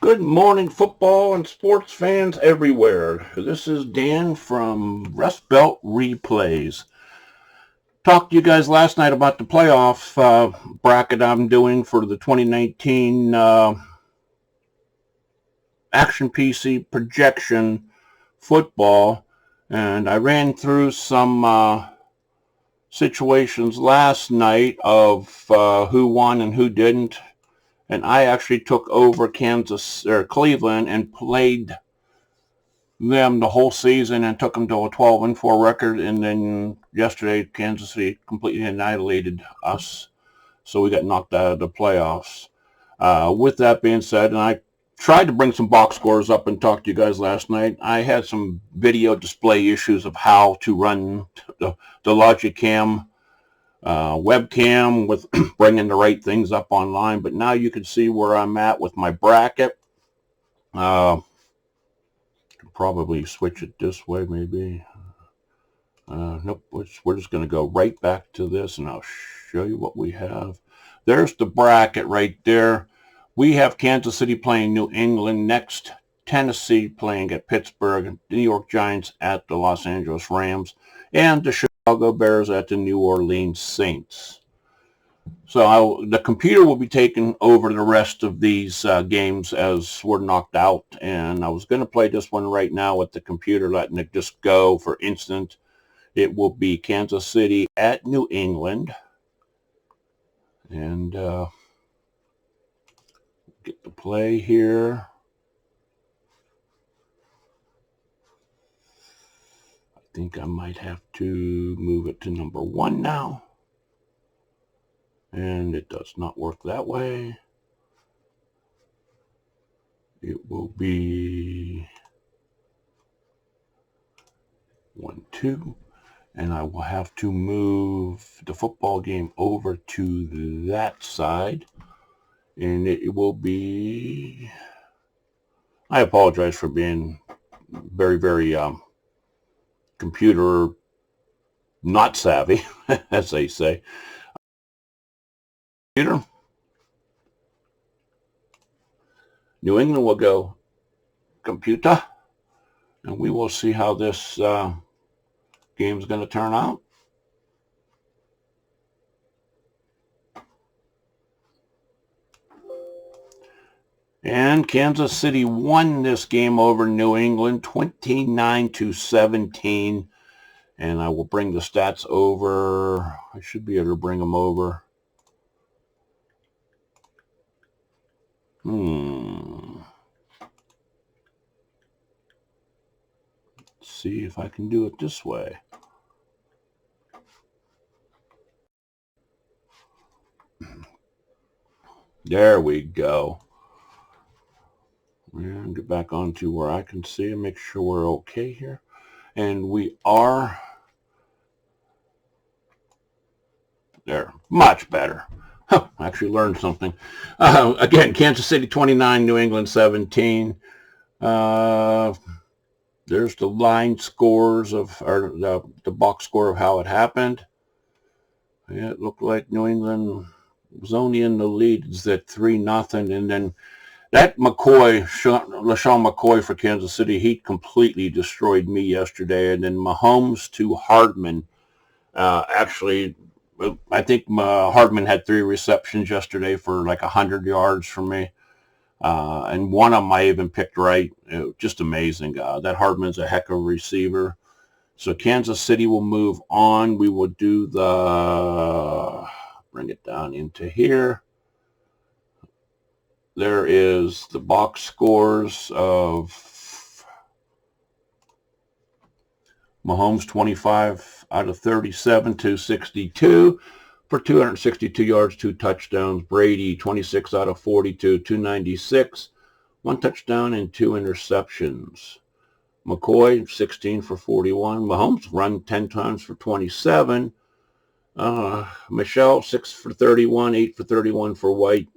Good morning, football and sports fans everywhere. This is Dan from Rust Belt Replays. Talked to you guys last night about the playoff bracket I'm doing for the 2019 Action PC projection football, and I ran through some situations last night of who won and who didn't. And I actually took over Kansas or Cleveland and played them the whole season and took them to a 12-4 record. And then yesterday, Kansas City completely annihilated us, so we got knocked out of the playoffs. With that being said, and I tried to bring some box scores up and talk to you guys last night. I had some video display issues of how to run the Logicam webcam with bringing the right things up online, but now you can see where I'm at with my bracket. Probably switch it this way, maybe. Nope, we're just going to go right back to this, and I'll show you what we have. There's the bracket right there. We have Kansas City playing New England next, Tennessee playing at Pittsburgh, the New York Giants at the Los Angeles Rams, and the Chicago Bears at the New Orleans Saints. So the computer will be taking over the rest of these games as we're knocked out. And I was going to play this one right now with the computer, letting it just go for instant. It will be Kansas City at New England. And get the play here. I think I might have to move it to number 1 now. And it does not work that way. It will be 1, 2. And I will have to move the football game over to that side. And it will be... I apologize for being very, very computer not savvy, as they say. Computer. New England will go computer. And we will see how this game is going to turn out. And Kansas City won this game over New England 29-17. And I will bring the stats over. I should be able to bring them over. Let's see if I can do it this way. There we go. And get back onto where I can see and make sure we're okay here. And we are there. Much better. Huh, actually learned something. Again, Kansas City 29, New England 17. There's the line scores of, or the box score of how it happened. Yeah, it looked like New England was only in the lead. It's at 3-0, and then that LaShawn McCoy for Kansas City, he completely destroyed me yesterday. And then Mahomes to Hardman. Actually, I think Hardman had 3 receptions yesterday for like 100 yards from me. And one of them I even picked right. Just amazing. That Hardman's a heck of a receiver. So Kansas City will move on. We will do bring it down into here. There is the box scores of Mahomes 25 out of 37 to 62 for 262 yards, 2 touchdowns. Brady 26 out of 42, 296, 1 touchdown and 2 interceptions. McCoy 16 for 41. Mahomes run 10 times for 27. Michelle 6 for 31, 8 for 31 for White.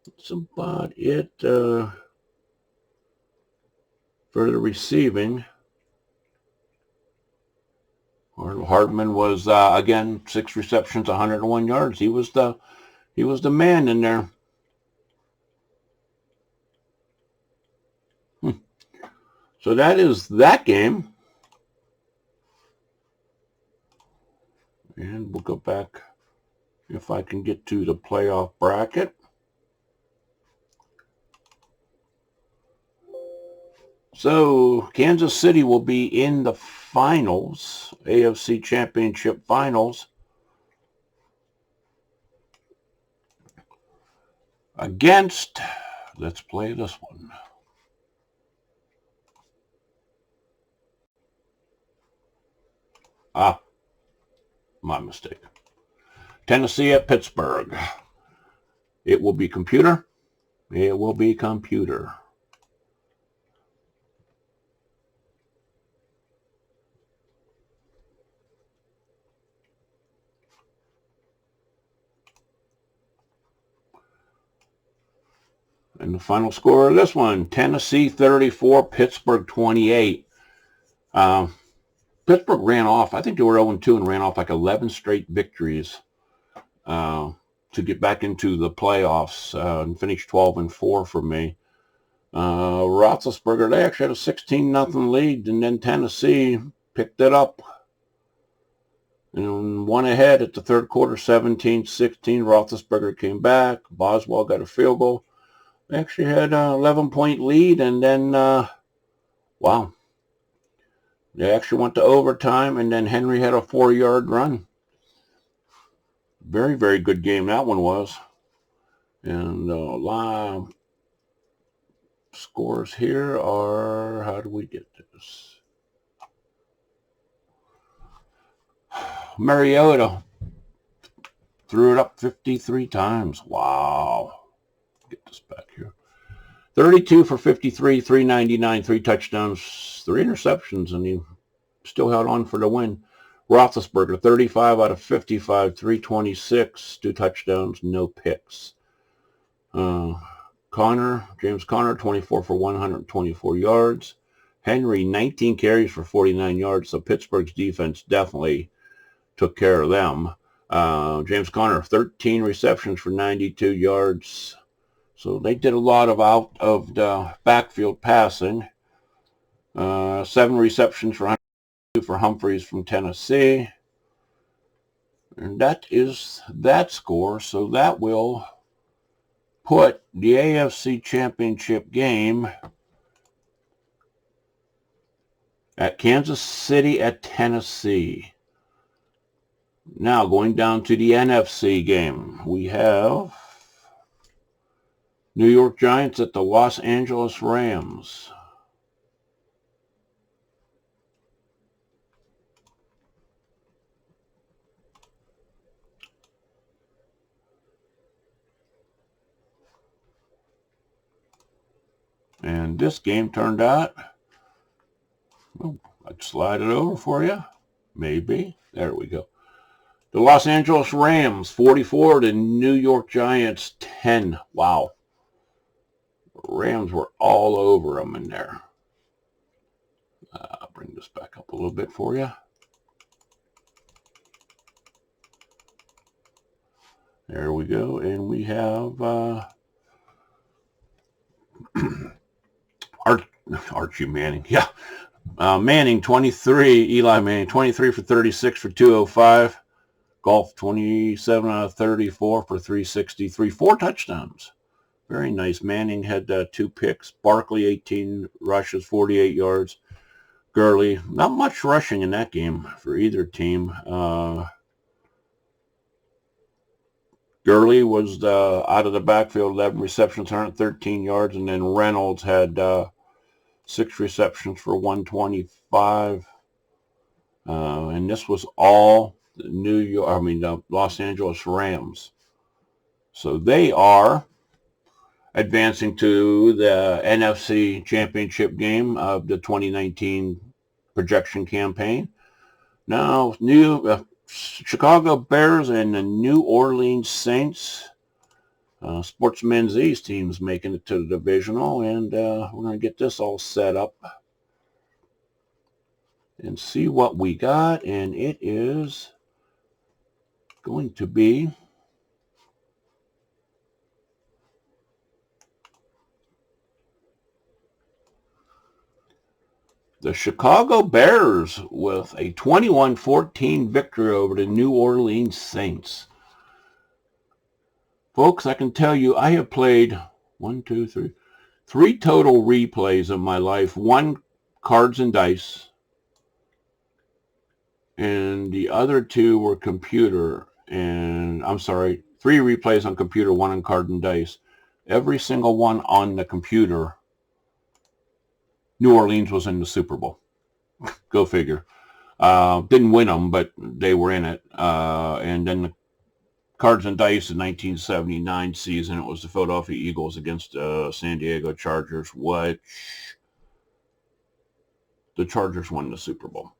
That's about it for the receiving. Hardman was again 6 receptions, 101 yards. He was the man in there. So that is that game. And we'll go back if I can get to the playoff bracket. So Kansas City will be in the finals, AFC Championship finals, against, let's play this one. Ah, my mistake. Tennessee at Pittsburgh. It will be computer. It will be computer. And the final score of this one, Tennessee 34, Pittsburgh 28. Pittsburgh ran off, I think they were 0-2 and ran off like 11 straight victories to get back into the playoffs and finish 12-4 for me. Roethlisberger, they actually had a 16-0 lead, and then Tennessee picked it up and won ahead at the third quarter, 17-16. Roethlisberger came back. Boswell got a field goal. They actually had an 11-point lead, and then, wow. They actually went to overtime, and then Henry had a 4-yard run. Very, very good game that one was. And live scores here are, how do we get this? Mariota threw it up 53 times. Wow. Get this back here. 32 for 53, 399, 3 touchdowns, 3 interceptions, and he still held on for the win. Roethlisberger, 35 out of 55, 326, 2 touchdowns, no picks. James Conner, 24 for 124 yards. Henry, 19 carries for 49 yards, so Pittsburgh's defense definitely took care of them. James Conner, 13 receptions for 92 yards. So they did a lot of out of the backfield passing. 7 receptions for 102 for Humphreys from Tennessee. And that is that score. So that will put the AFC Championship game at Kansas City at Tennessee. Now going down to the NFC game, we have New York Giants at the Los Angeles Rams. And this game turned out, oh, I'd slide it over for you. Maybe. There we go. The Los Angeles Rams, 44. The New York Giants, 10. Wow. Rams were all over them in there. I'll bring this back up a little bit for you. There we go. And we have Archie Manning. Yeah. Manning, 23. Eli Manning, 23 for 36 for 205. Golf, 27 out of 34 for 363. 4 touchdowns. Very nice. Manning had 2 picks. Barkley, 18 rushes, 48 yards. Gurley, not much rushing in that game for either team. Gurley was out of the backfield, 11 receptions, 113 yards, and then Reynolds had 6 receptions for 125. And this was all the Los Angeles Rams. So they are advancing to the NFC Championship game of the 2019 projection campaign. Now, Chicago Bears and the New Orleans Saints. Sportsman's Z's teams making it to the divisional, and we're going to get this all set up and see what we got, and it is going to be The Chicago Bears with a 21-14 victory over the New Orleans Saints. Folks, I can tell you I have played three total replays of my life. One, cards and dice, and the other two were computer. And I'm sorry, three replays on computer, one on card and dice. Every single one on the computer, New Orleans was in the Super Bowl. Go figure. Didn't win them, but they were in it. And then the cards and dice in 1979 season, it was the Philadelphia Eagles against San Diego Chargers, which the Chargers won the Super Bowl.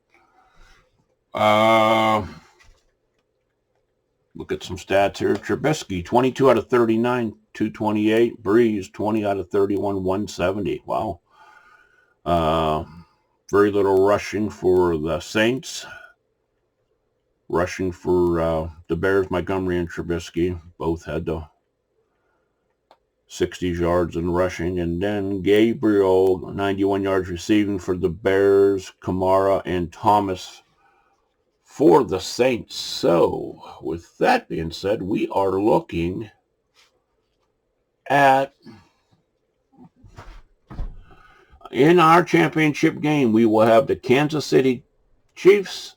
Look at some stats here. Trubisky, 22 out of 39, 228. Breeze, 20 out of 31, 170. Wow. Very little rushing for the Saints. Rushing for the Bears, Montgomery and Trubisky. Both had the 60 yards in rushing. And then Gabriel, 91 yards receiving for the Bears. Kamara and Thomas for the Saints. So, with that being said, we are looking at, in our championship game, we will have the Kansas City Chiefs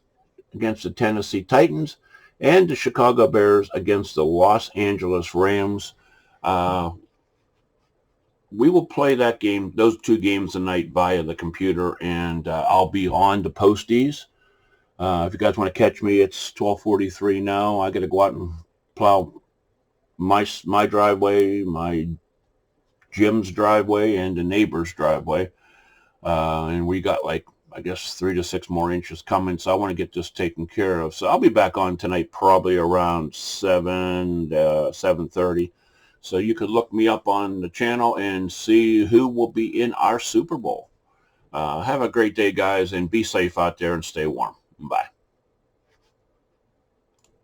against the Tennessee Titans and the Chicago Bears against the Los Angeles Rams. We will play that game, those two games tonight via the computer, and I'll be on to post these. If you guys want to catch me, it's 12:43 now. I got to go out and plow my driveway, my Jim's driveway, and the neighbor's driveway. And we got like, I guess 3 to 6 more inches coming, so I want to get this taken care of. So I'll be back on tonight probably around 7:30. So you could look me up on the channel and see who will be in our Super Bowl. Have a great day, guys, and be safe out there and stay warm. Bye.